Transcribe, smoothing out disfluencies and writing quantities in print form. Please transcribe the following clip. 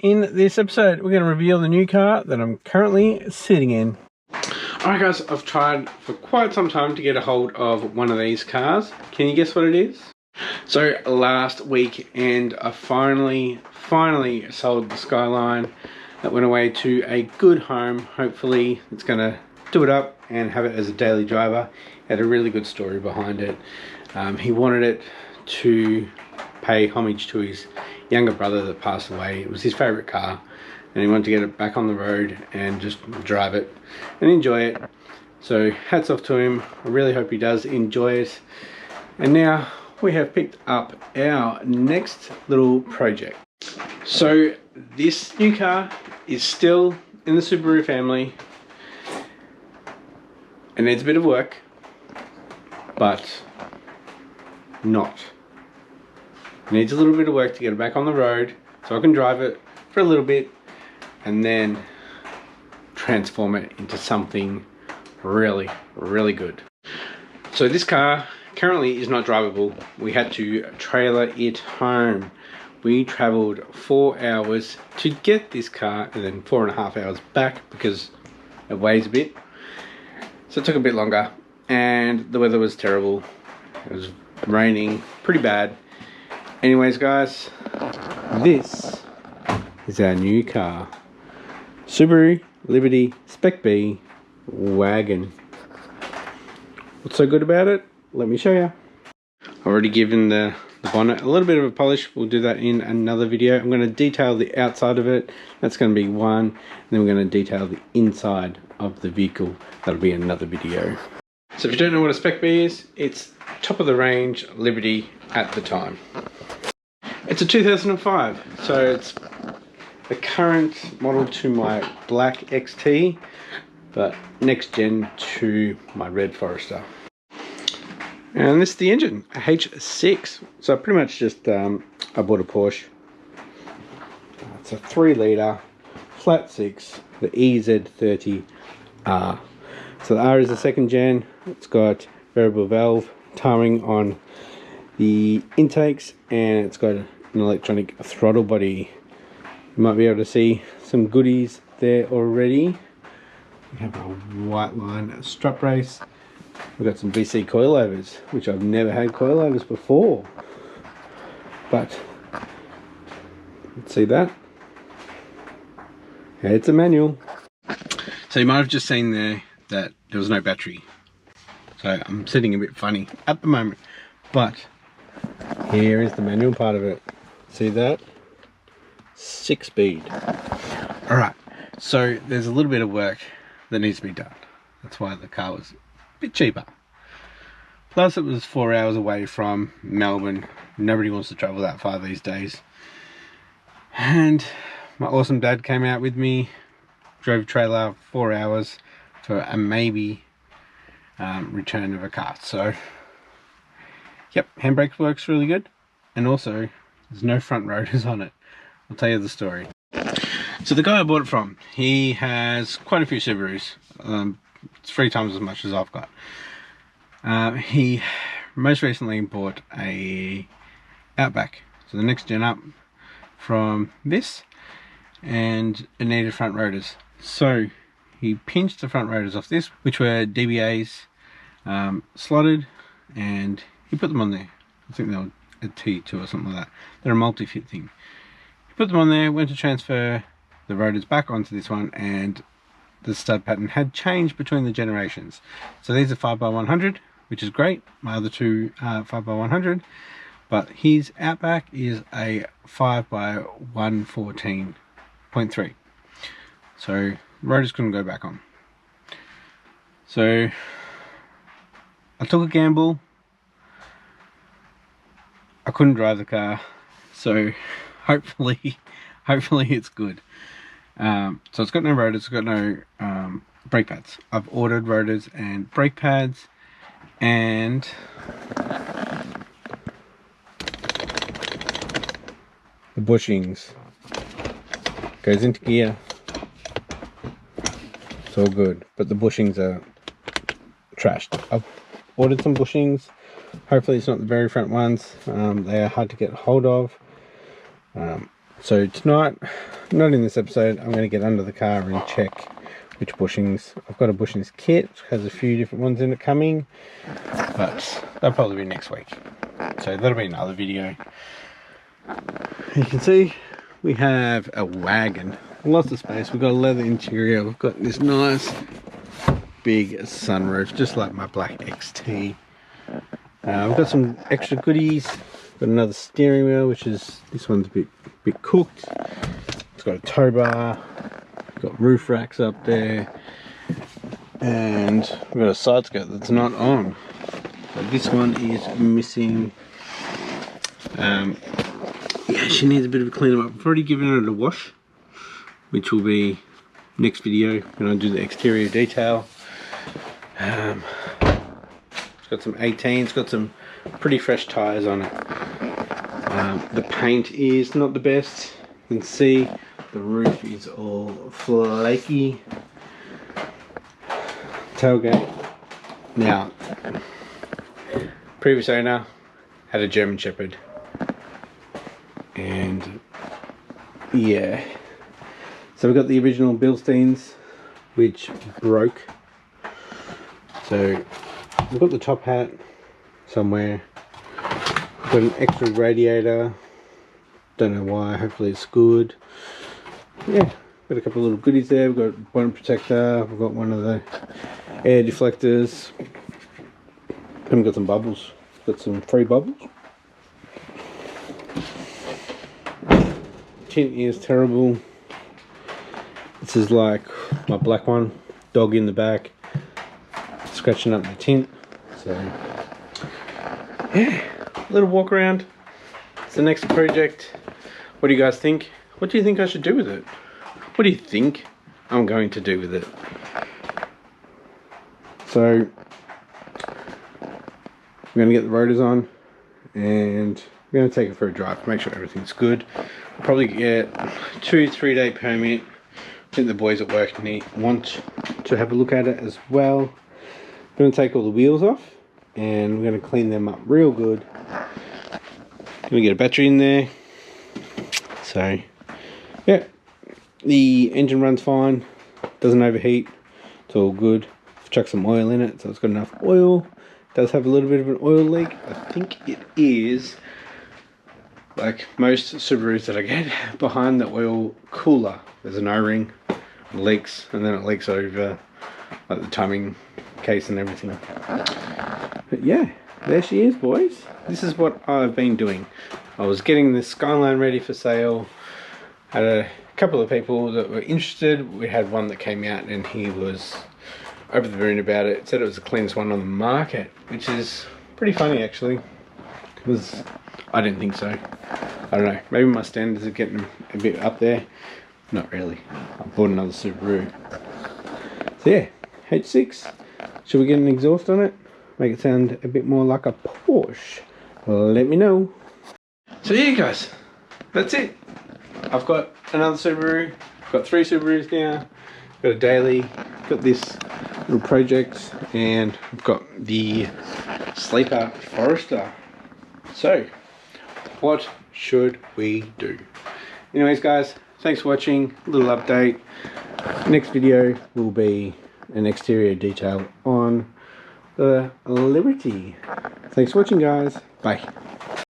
In this episode, we're going to reveal the new car that I'm currently sitting in. Alright guys, I've tried for quite some time to get a hold of one of these cars. Can you guess what it is? So last weekend I finally sold the Skyline. That went away to a good home. Hopefully it's going to do it up and have it as a daily driver. It had a really good story behind it. He wanted it to pay homage to his younger brother that passed away. It was his favourite car and he wanted to get it back on the road and just drive it and enjoy it. So hats off to him. I really hope he does enjoy it. And now we have picked up our next little project. So this new car is still in the Subaru family. It needs a bit of work, but not. It needs a little bit of work to get it back on the road so I can drive it for a little bit and then transform it into something really good. So this car currently is not drivable. We had to trailer it home. We traveled 4 hours to get this car and then 4.5 hours back because it weighs a bit. So it took a bit longer and the weather was terrible. It was raining pretty bad. Anyways guys, this is our new car. Subaru Liberty Spec B wagon. What's so good about it? Let me show you. I've already given the bonnet a little bit of a polish. We'll do that in another video. I'm going to detail the outside of it. That's going to be one. And then we're going to detail the inside of the vehicle. That'll be another video. So if you don't know what a Spec B is, it's top of the range Liberty at the time. It's a 2005, so it's the current model to my black XT, but next gen to my red Forester. And this is the engine, a H6. So pretty much just I bought a Porsche. It's a 3-litre flat 6, the EZ30R. So the R is the second gen. It's got variable valve timing on the intakes and it's got an electronic throttle body. You might be able to see some goodies there already. We have a white line strut brace. We've got some BC coilovers, which I've never had coilovers before. But let's see that. Yeah, it's a manual. So you might have just seen there that there was no battery. So I'm sitting a bit funny at the moment. But here is the manual part of it. See that? 6-speed. Alright, so there's a little bit of work that needs to be done. That's why the car was a bit cheaper. Plus it was 4 hours away from Melbourne. Nobody wants to travel that far these days. And my awesome dad came out with me, drove a trailer 4 hours for a maybe return of a car. So yep, handbrake works really good, and also there's no front rotors on it. I'll tell you the story. So the guy I bought it from, he has quite a few Subarus. It's 3 times as much as I've got. He most recently bought a Outback, so the next gen up from this, and it needed front rotors. So he pinched the front rotors off this, which were DBAs, slotted, and he put them on there. I think they were a T2 or something like that. They're a multi-fit thing. He put them on there, went to transfer the rotors back onto this one, and the stud pattern had changed between the generations. So these are 5x100, which is great. My other two are 5x100, but his Outback is a 5x114.3. So rotors couldn't go back on. So I took a gamble. I couldn't drive the car, so hopefully it's good. So it's got no rotors, it's got no brake pads. I've ordered rotors and brake pads, and the bushings goes into gear. It's all good, but the bushings are trashed. I've ordered some bushings. Hopefully it's not the very front ones. They are hard to get hold of. So tonight not in this episode. I'm going to get under the car and check which bushings. I've got a bushings kit, which has a few different ones in it coming, but that'll probably be next week. So that'll be another video. You can see we have a wagon, lots of space. We've got a leather interior. We've got this nice big sunroof, just like my black XT. We've got some extra goodies. Got another steering wheel, which is, this one's a bit cooked. It's got a tow bar. Got roof racks up there, and we've got a side skirt that's not on. So this one is missing. Yeah, she needs a bit of a clean up. I've already given it a wash, which will be next video when I do the exterior detail. It's got some 18s, got some pretty fresh tires on it. The paint is not the best. You can see the roof is all flaky. Tailgate. Now, previous owner had a German Shepherd, and yeah, so we've got the original Bilsteins, which broke. So we've got the top hat somewhere. We've got an extra radiator. Don't know why. Hopefully it's good. Yeah, got a couple of little goodies there. We've got bonnet protector. We've got one of the air deflectors. And we've got some bubbles. Got some free bubbles. Tint is terrible. This is like my black one. Dog in the back, scratching up the tint. So yeah, a little walk around. It's the next project. What do you guys think? What do you think I should do with it? What do you think I'm going to do with it? So I'm going to get the rotors on, and I'm going to take it for a drive, make sure everything's good. I'll probably get 2-3 day permit. I think the boys at work want to have a look at it as well. I'm going to take all the wheels off, and we're going to clean them up real good. Going to get a battery in there. So yeah, the engine runs fine, doesn't overheat, it's all good. I've chucked some oil in it, so it's got enough oil. It does have a little bit of an oil leak. I think it is, like most Subarus that I get, behind the oil cooler. There's an O-ring, it leaks, and then it leaks over like the timing case and everything. But yeah, there she is, boys. This is what I've been doing. I was getting this Skyline ready for sale. Had a couple of people that were interested. We had one that came out and he was over the moon about it. Said it was the cleanest one on the market, which is pretty funny actually, because I didn't think so. I don't know, maybe my standards are getting a bit up there. Not really. I bought another Subaru. So yeah, H6. Should we get an exhaust on it? Make it sound a bit more like a Porsche? Let me know. So yeah guys, that's it. I've got another Subaru. I've got 3 Subarus now. Got a daily, got this little project, and I've got the sleeper Forester. So what should we do? Anyways guys, thanks for watching. A little update. Next video will be an exterior detail on the Liberty. Thanks for watching guys. Bye.